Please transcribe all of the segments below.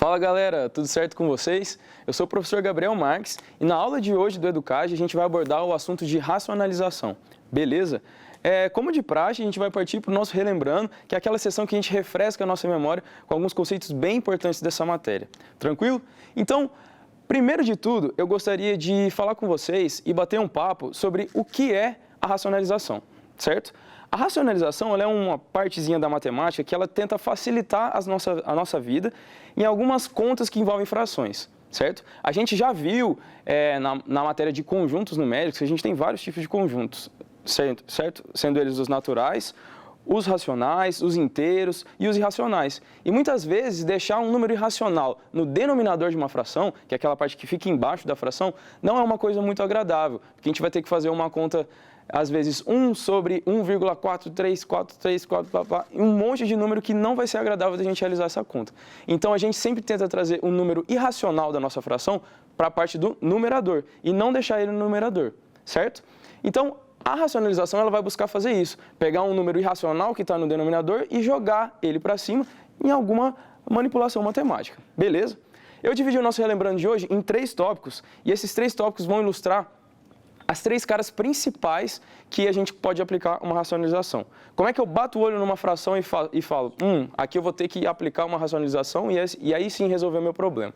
Fala galera, tudo certo com vocês? Eu sou o professor Gabriel Marques e na aula de hoje do Educage a gente vai abordar o assunto de racionalização, beleza? Como de praxe, a gente vai partir para o nosso Relembrando, que é aquela sessão que a gente refresca a nossa memória com alguns conceitos bem importantes dessa matéria. Tranquilo? Então, primeiro de tudo, eu gostaria de falar com vocês e bater um papo sobre o que é a racionalização, certo? A racionalização ela é uma partezinha da matemática que ela tenta facilitar a nossa vida em algumas contas que envolvem frações, certo? A gente já viu na matéria de conjuntos numéricos que a gente tem vários tipos de conjuntos, certo? Sendo eles os naturais, os racionais, os inteiros e os irracionais. E muitas vezes deixar um número irracional no denominador de uma fração, que é aquela parte que fica embaixo da fração, não é uma coisa muito agradável, porque a gente vai ter que fazer uma conta às vezes 1 sobre 1,43434, um monte de número que não vai ser agradável da gente realizar essa conta. Então a gente sempre tenta trazer um número irracional da nossa fração para a parte do numerador e não deixar ele no numerador, certo? Então a racionalização ela vai buscar fazer isso, pegar um número irracional que está no denominador e jogar ele para cima em alguma manipulação matemática, beleza? Eu dividi o nosso Relembrando de hoje em 3 tópicos e esses 3 tópicos vão ilustrar as 3 caras principais que a gente pode aplicar uma racionalização. Como é que eu bato o olho numa fração e falo, aqui eu vou ter que aplicar uma racionalização e aí sim resolver o meu problema.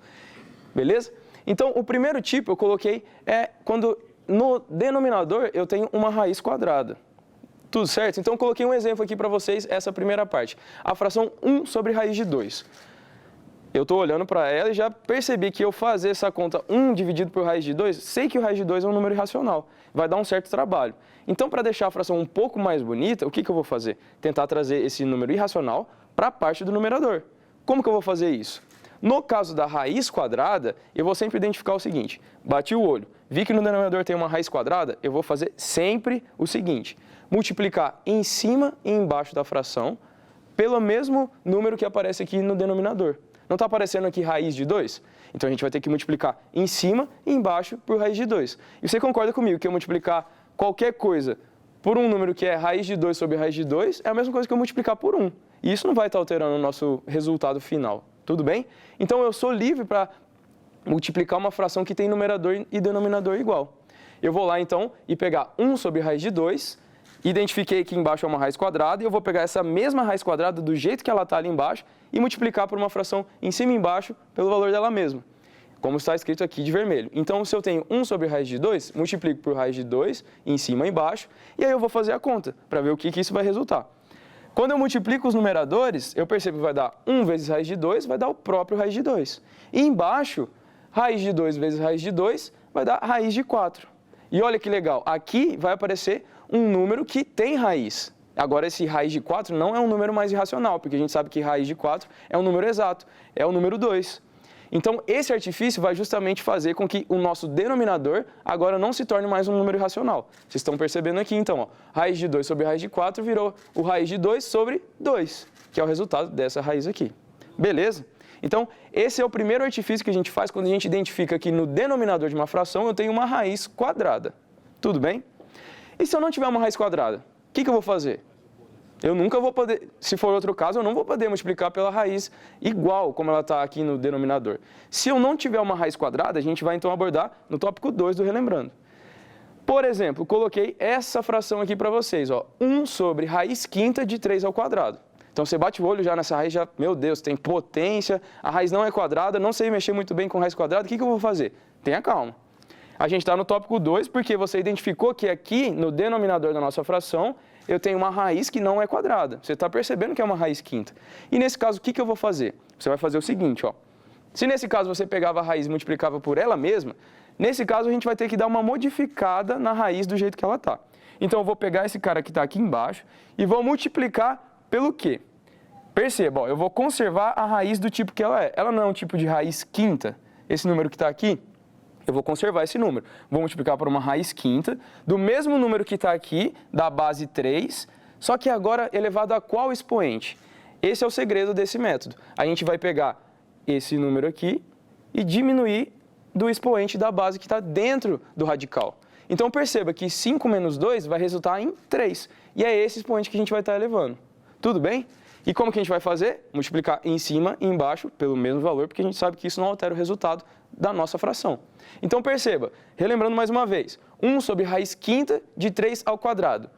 Beleza? Então, o primeiro tipo eu coloquei quando no denominador eu tenho uma raiz quadrada. Tudo certo? Então, eu coloquei um exemplo aqui para vocês, essa primeira parte. A fração 1 sobre raiz de 2. Eu estou olhando para ela e já percebi que eu fazer essa conta 1 dividido por raiz de 2, sei que o raiz de 2 é um número irracional, vai dar um certo trabalho. Então, para deixar a fração um pouco mais bonita, o que eu vou fazer? Tentar trazer esse número irracional para a parte do numerador. Como que eu vou fazer isso? No caso da raiz quadrada, eu vou sempre identificar o seguinte, bati o olho, vi que no denominador tem uma raiz quadrada, eu vou fazer sempre o seguinte, multiplicar em cima e embaixo da fração pelo mesmo número que aparece aqui no denominador. Não está aparecendo aqui raiz de 2? Então a gente vai ter que multiplicar em cima e embaixo por raiz de 2. E você concorda comigo que eu multiplicar qualquer coisa por um número que é raiz de 2 sobre raiz de 2 é a mesma coisa que eu multiplicar por 1. E isso não vai estar alterando o nosso resultado final. Tudo bem? Então eu sou livre para multiplicar uma fração que tem numerador e denominador igual. Eu vou lá então e pegar 1 sobre raiz de 2, identifiquei que embaixo é uma raiz quadrada e eu vou pegar essa mesma raiz quadrada do jeito que ela está ali embaixo e multiplicar por uma fração em cima e embaixo pelo valor dela mesma, como está escrito aqui de vermelho. Então, se eu tenho 1 sobre raiz de 2, multiplico por raiz de 2 em cima e embaixo e aí eu vou fazer a conta para ver o que isso vai resultar. Quando eu multiplico os numeradores, eu percebo que vai dar 1 vezes raiz de 2, vai dar o próprio raiz de 2. E embaixo, raiz de 2 vezes raiz de 2 vai dar raiz de 4. E olha que legal, aqui vai aparecer um número que tem raiz. Agora, esse raiz de 4 não é um número mais irracional, porque a gente sabe que raiz de 4 é um número exato, é o número 2. Então, esse artifício vai justamente fazer com que o nosso denominador agora não se torne mais um número irracional. Vocês estão percebendo aqui, então, raiz de 2 sobre raiz de 4 virou o raiz de 2 sobre 2, que é o resultado dessa raiz aqui. Beleza? Então, esse é o primeiro artifício que a gente faz quando a gente identifica que no denominador de uma fração eu tenho uma raiz quadrada. Tudo bem? E se eu não tiver uma raiz quadrada, o que eu vou fazer? Eu nunca vou poder, se for outro caso, eu não vou poder multiplicar pela raiz igual como ela está aqui no denominador. Se eu não tiver uma raiz quadrada, a gente vai então abordar no tópico 2 do Relembrando. Por exemplo, coloquei essa fração aqui para vocês, 1 sobre raiz quinta de 3 ao quadrado. Então você bate o olho já nessa raiz, meu Deus, tem potência, a raiz não é quadrada, não sei mexer muito bem com raiz quadrada, o que eu vou fazer? Tenha calma. A gente está no tópico 2 porque você identificou que aqui no denominador da nossa fração eu tenho uma raiz que não é quadrada. Você está percebendo que é uma raiz quinta. E nesse caso, o que eu vou fazer? Você vai fazer o seguinte, se nesse caso você pegava a raiz e multiplicava por ela mesma, nesse caso a gente vai ter que dar uma modificada na raiz do jeito que ela está. Então eu vou pegar esse cara que está aqui embaixo e vou multiplicar pelo quê? Perceba, eu vou conservar a raiz do tipo que ela é. Ela não é um tipo de raiz quinta, esse número que está aqui, eu vou conservar esse número. Vou multiplicar por uma raiz quinta, do mesmo número que está aqui, da base 3, só que agora elevado a qual expoente? Esse é o segredo desse método. A gente vai pegar esse número aqui e diminuir do expoente da base que está dentro do radical. Então perceba que 5 menos 2 vai resultar em 3. E é esse expoente que a gente vai estar elevando. Tudo bem? E como que a gente vai fazer? Multiplicar em cima e embaixo pelo mesmo valor, porque a gente sabe que isso não altera o resultado da nossa fração. Então perceba, relembrando mais uma vez, 1 sobre raiz quinta de 3 ao quadrado.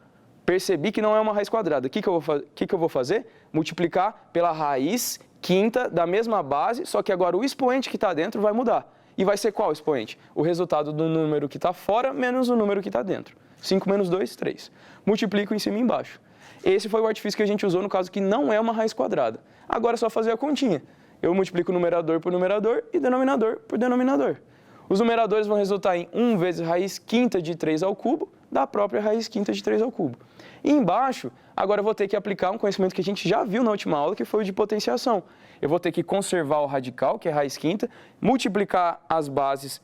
Percebi que não é uma raiz quadrada. O que eu vou fazer? Multiplicar pela raiz quinta da mesma base, só que agora o expoente que está dentro vai mudar. E vai ser qual expoente? O resultado do número que está fora menos o número que está dentro. 5 menos 2, 3. Multiplico em cima e embaixo. Esse foi o artifício que a gente usou no caso que não é uma raiz quadrada. Agora é só fazer a continha. Eu multiplico numerador por numerador e denominador por denominador. Os numeradores vão resultar em 1 vezes raiz quinta de 3 ao cubo, da própria raiz quinta de 3 ao cubo. E embaixo, agora eu vou ter que aplicar um conhecimento que a gente já viu na última aula, que foi o de potenciação. Eu vou ter que conservar o radical, que é raiz quinta, multiplicar as bases,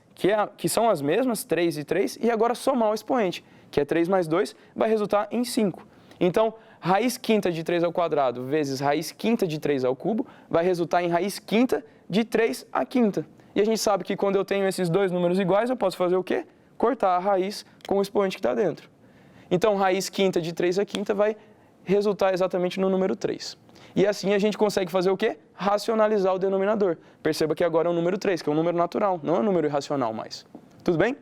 que são as mesmas, 3 e 3, e agora somar o expoente, que é 3 mais 2, vai resultar em 5. Então, raiz quinta de 3 ao quadrado vezes raiz quinta de 3 ao cubo vai resultar em raiz quinta de 3 à quinta. E a gente sabe que quando eu tenho esses dois números iguais, eu posso fazer o quê? Cortar a raiz com o expoente que está dentro. Então, raiz quinta de 3 à quinta vai resultar exatamente no número 3. E assim a gente consegue fazer o quê? Racionalizar o denominador. Perceba que agora é o número 3, que é um número natural, não é um número irracional mais. Tudo bem?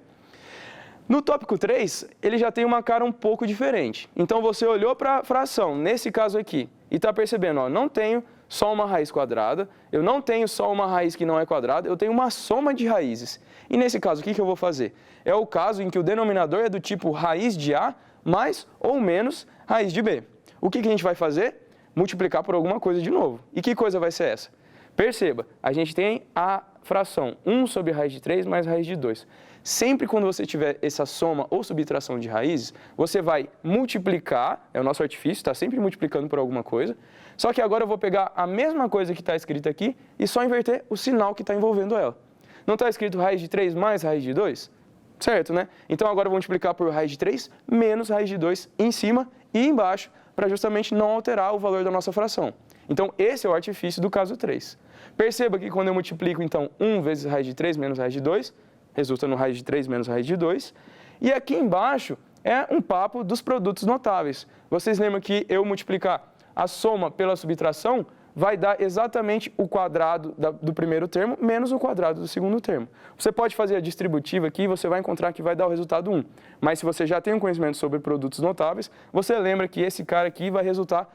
No tópico 3, ele já tem uma cara um pouco diferente. Então, você olhou para a fração, nesse caso aqui, e está percebendo, ó, não tenho só uma raiz quadrada, eu não tenho só uma raiz que não é quadrada, eu tenho uma soma de raízes. E nesse caso, o que eu vou fazer? É o caso em que o denominador é do tipo raiz de A mais ou menos raiz de B. O que a gente vai fazer? Multiplicar por alguma coisa de novo. E que coisa vai ser essa? Perceba, a gente tem a fração 1 sobre raiz de 3 mais raiz de 2. Sempre quando você tiver essa soma ou subtração de raízes, você vai multiplicar, é o nosso artifício, está sempre multiplicando por alguma coisa, só que agora eu vou pegar a mesma coisa que está escrita aqui e só inverter o sinal que está envolvendo ela. Não está escrito raiz de 3 mais raiz de 2? Certo, né? Então agora eu vou multiplicar por raiz de 3 menos raiz de 2 em cima e embaixo, para justamente não alterar o valor da nossa fração. Então esse é o artifício do caso 3. Perceba que quando eu multiplico, então, 1 vezes raiz de 3 menos raiz de 2, resulta no raiz de 3 menos raiz de 2. E aqui embaixo é um papo dos produtos notáveis. Vocês lembram que eu multiplicar a soma pela subtração vai dar exatamente o quadrado do primeiro termo menos o quadrado do segundo termo. Você pode fazer a distributiva aqui e você vai encontrar que vai dar o resultado 1. Mas se você já tem um conhecimento sobre produtos notáveis, você lembra que esse cara aqui vai resultar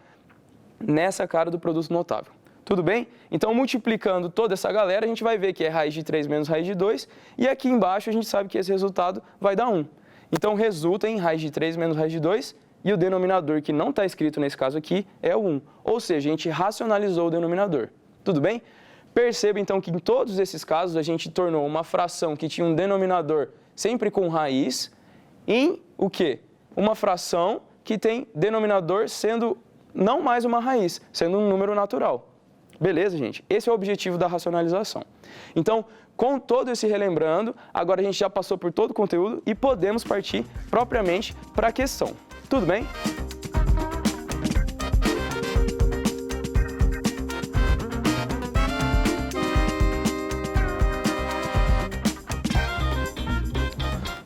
nessa cara do produto notável. Tudo bem? Então, multiplicando toda essa galera, a gente vai ver que é raiz de 3 menos raiz de 2, e aqui embaixo a gente sabe que esse resultado vai dar 1. Então, resulta em raiz de 3 menos raiz de 2, e o denominador que não está escrito nesse caso aqui é o 1. Ou seja, a gente racionalizou o denominador. Tudo bem? Perceba, então, que em todos esses casos a gente tornou uma fração que tinha um denominador sempre com raiz em o quê? Uma fração que tem denominador sendo não mais uma raiz, sendo um número natural. Beleza, gente? Esse é o objetivo da racionalização. Então, com todo esse relembrando, agora a gente já passou por todo o conteúdo e podemos partir propriamente para a questão. Tudo bem?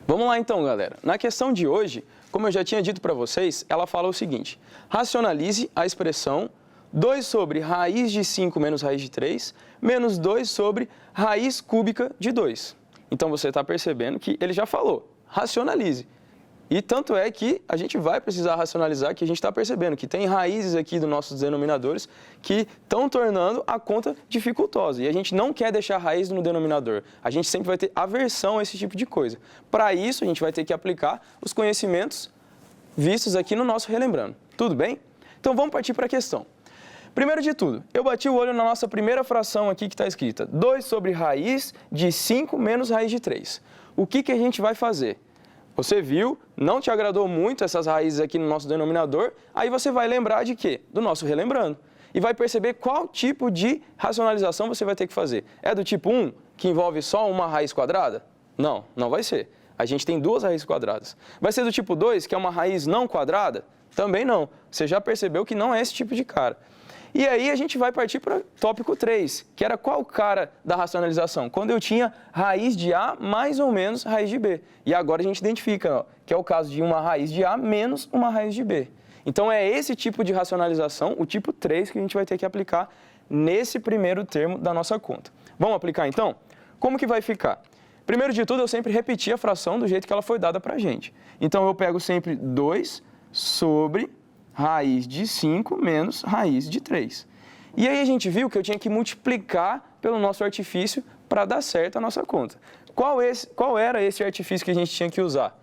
Vamos lá então, galera. Na questão de hoje, como eu já tinha dito para vocês, ela fala o seguinte: racionalize a expressão 2 sobre raiz de 5 menos raiz de 3, menos 2 sobre raiz cúbica de 2. Então, você está percebendo que ele já falou, racionalize. E tanto é que a gente vai precisar racionalizar, que a gente está percebendo que tem raízes aqui dos nossos denominadores que estão tornando a conta dificultosa. E a gente não quer deixar raiz no denominador. A gente sempre vai ter aversão a esse tipo de coisa. Para isso, a gente vai ter que aplicar os conhecimentos vistos aqui no nosso Relembrando. Tudo bem? Então, vamos partir para a questão. Primeiro de tudo, eu bati o olho na nossa primeira fração aqui que está escrita 2 sobre raiz de 5 menos raiz de 3. O que a gente vai fazer? Você viu, não te agradou muito essas raízes aqui no nosso denominador, aí você vai lembrar de quê? Do nosso Relembrando. E vai perceber qual tipo de racionalização você vai ter que fazer. É do tipo 1, que envolve só uma raiz quadrada? Não, não vai ser. A gente tem duas raízes quadradas. Vai ser do tipo 2, que é uma raiz não quadrada? Também não. Você já percebeu que não é esse tipo de cara. E aí a gente vai partir para o tópico 3, que era qual cara da racionalização? Quando eu tinha raiz de A mais ou menos raiz de B. E agora a gente identifica, ó, que é o caso de uma raiz de A menos uma raiz de B. Então, é esse tipo de racionalização, o tipo 3, que a gente vai ter que aplicar nesse primeiro termo da nossa conta. Vamos aplicar, então? Como que vai ficar? Primeiro de tudo, eu sempre repeti a fração do jeito que ela foi dada para a gente. Então, eu pego sempre 2 sobre raiz de 5 menos raiz de 3. E aí a gente viu que eu tinha que multiplicar pelo nosso artifício para dar certo a nossa conta. Qual era esse artifício que a gente tinha que usar?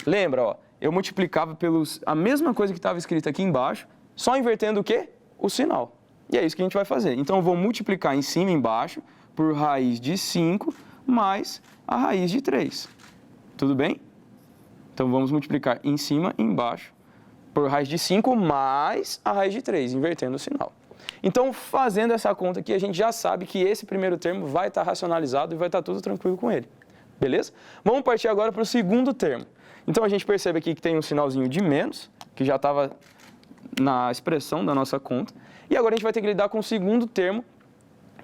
Lembra, ó, eu multiplicava a mesma coisa que estava escrita aqui embaixo, só invertendo o quê? O sinal. E é isso que a gente vai fazer. Então, eu vou multiplicar em cima e embaixo por raiz de 5 mais a raiz de 3. Tudo bem? Então, vamos multiplicar em cima e embaixo por raiz de 5 mais a raiz de 3, invertendo o sinal. Então, fazendo essa conta aqui, a gente já sabe que esse primeiro termo vai estar racionalizado e vai estar tudo tranquilo com ele. Beleza? Vamos partir agora para o segundo termo. Então, a gente percebe aqui que tem um sinalzinho de menos, que já estava na expressão da nossa conta. E agora a gente vai ter que lidar com o segundo termo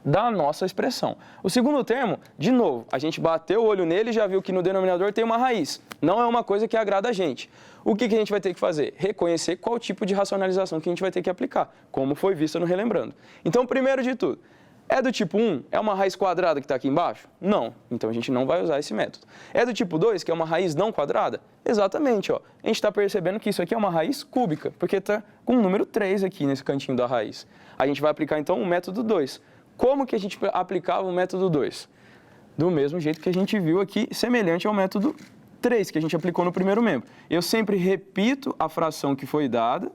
da nossa expressão. O segundo termo, de novo, a gente bateu o olho nele e já viu que no denominador tem uma raiz. Não é uma coisa que agrada a gente. O que a gente vai ter que fazer? Reconhecer qual tipo de racionalização que a gente vai ter que aplicar, como foi visto no Relembrando. Então, primeiro de tudo, é do tipo 1? É uma raiz quadrada que está aqui embaixo? Não. Então, a gente não vai usar esse método. É do tipo 2, que é uma raiz não quadrada? Exatamente. Ó. A gente está percebendo que isso aqui é uma raiz cúbica, porque está com o número 3 aqui nesse cantinho da raiz. A gente vai aplicar, então, o método 2. Como que a gente aplicava o método 2? Do mesmo jeito que a gente viu aqui, semelhante ao método 3, que a gente aplicou no primeiro membro. Eu sempre repito a fração que foi dada,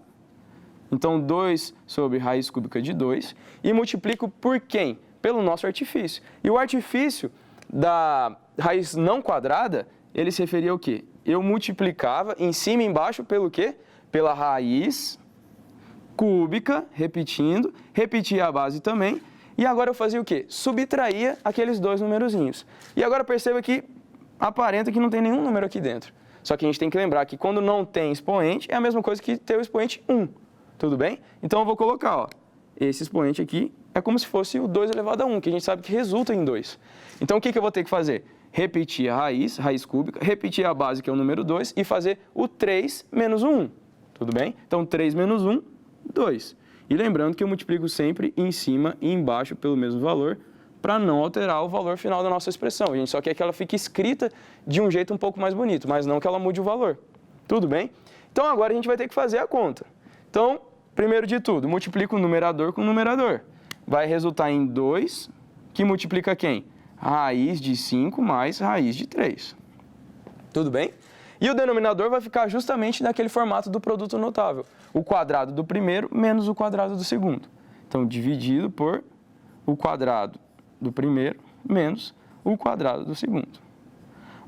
então 2 sobre raiz cúbica de 2, e multiplico por quem? Pelo nosso artifício. E o artifício da raiz não quadrada, ele se referia ao quê? Eu multiplicava em cima e embaixo pelo quê? Pela raiz cúbica, repetindo, repetia a base também. E agora eu fazia o quê? Subtraía aqueles dois numerozinhos. E agora perceba que aparenta que não tem nenhum número aqui dentro. Só que a gente tem que lembrar que quando não tem expoente, é a mesma coisa que ter o expoente 1. Tudo bem? Então eu vou colocar, ó, esse expoente aqui é como se fosse o 2 elevado a 1, que a gente sabe que resulta em 2. Então o que eu vou ter que fazer? Repetir a raiz cúbica, repetir a base, que é o número 2, e fazer o 3 menos o 1. Tudo bem? Então 3 menos 1, 2. E lembrando que eu multiplico sempre em cima e embaixo pelo mesmo valor, para não alterar o valor final da nossa expressão. A gente só quer que ela fique escrita de um jeito um pouco mais bonito, mas não que ela mude o valor. Tudo bem? Então agora a gente vai ter que fazer a conta. Então, primeiro de tudo, multiplico o numerador com o numerador. Vai resultar em 2, que multiplica quem? Raiz de 5 mais raiz de 3. Tudo bem? E o denominador vai ficar justamente naquele formato do produto notável. O quadrado do primeiro menos o quadrado do segundo. Então, dividido por o quadrado do primeiro menos o quadrado do segundo.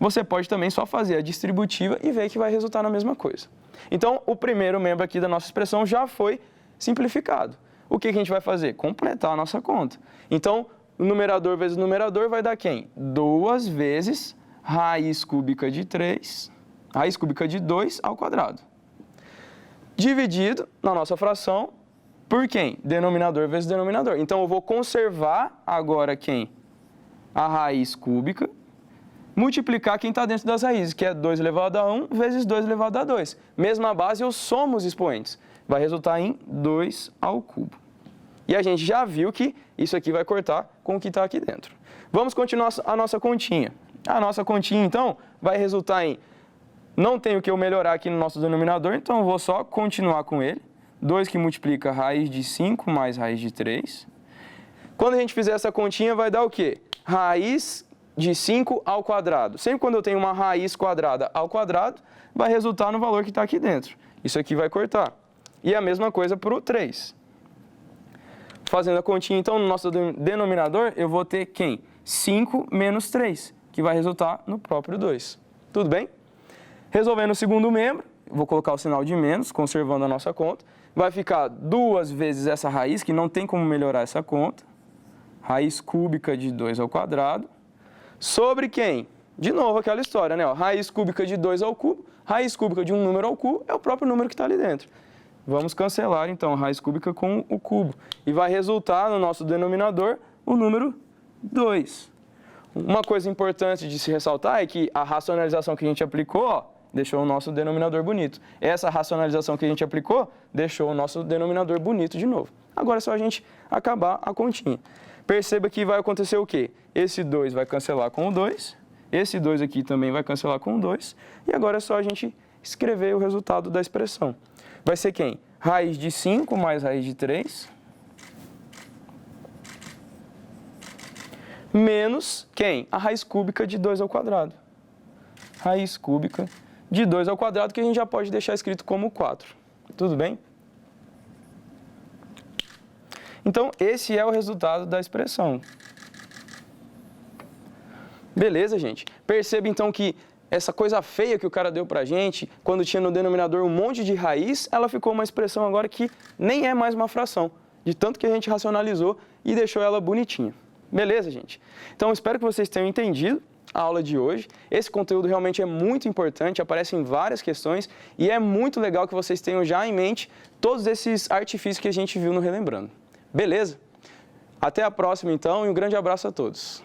Você pode também só fazer a distributiva e ver que vai resultar na mesma coisa. Então, o primeiro membro aqui da nossa expressão já foi simplificado. O que a gente vai fazer? Completar a nossa conta. Então, o numerador vezes o numerador vai dar quem? 2 vezes raiz cúbica de 3, raiz cúbica de 2 ao quadrado. Dividido na nossa fração por quem? Denominador vezes denominador. Então, eu vou conservar agora quem? A raiz cúbica, multiplicar quem está dentro das raízes, que é 2 elevado a 1 vezes 2 elevado a 2. Mesma base, eu somo os expoentes. Vai resultar em 2 ao cubo. E a gente já viu que isso aqui vai cortar com o que está aqui dentro. Vamos continuar a nossa continha. A nossa continha, então, vai resultar em... Não tenho o que eu melhorar aqui no nosso denominador, então eu vou só continuar com ele. 2 que multiplica raiz de 5 mais raiz de 3. Quando a gente fizer essa continha, vai dar o quê? Raiz de 5 ao quadrado. Sempre quando eu tenho uma raiz quadrada ao quadrado, vai resultar no valor que está aqui dentro. Isso aqui vai cortar. E a mesma coisa para o 3. Fazendo a continha, então, no nosso denominador, eu vou ter quem? 5 menos 3, que vai resultar no próprio 2. Tudo bem? Resolvendo o segundo membro, vou colocar o sinal de menos, conservando a nossa conta. Vai ficar 2 vezes essa raiz, que não tem como melhorar essa conta. Raiz cúbica de 2 ao quadrado. Sobre quem? De novo aquela história, né? Ó, raiz cúbica de 2 ao cubo, raiz cúbica de um número ao cubo é o próprio número que está ali dentro. Vamos cancelar, então, a raiz cúbica com o cubo. E vai resultar no nosso denominador o número 2. Uma coisa importante de se ressaltar é que a racionalização que a gente aplicou, ó, deixou o nosso denominador bonito. Essa racionalização que a gente aplicou, deixou o nosso denominador bonito de novo. Agora é só a gente acabar a continha. Perceba que vai acontecer o quê? Esse 2 vai cancelar com o 2, esse 2 aqui também vai cancelar com o 2, e agora é só a gente escrever o resultado da expressão. Vai ser quem? Raiz de 5 mais raiz de 3, menos quem? A raiz cúbica de 2 ao quadrado. Raiz cúbica de 2 ao quadrado, que a gente já pode deixar escrito como 4. Tudo bem? Então, esse é o resultado da expressão. Beleza, gente? Perceba, então, que essa coisa feia que o cara deu pra gente, quando tinha no denominador um monte de raiz, ela ficou uma expressão agora que nem é mais uma fração, de tanto que a gente racionalizou e deixou ela bonitinha. Beleza, gente? Então, espero que vocês tenham entendido a aula de hoje. Esse conteúdo realmente é muito importante, aparece em várias questões e é muito legal que vocês tenham já em mente todos esses artifícios que a gente viu no Relembrando. Beleza? Até a próxima, então, e um grande abraço a todos.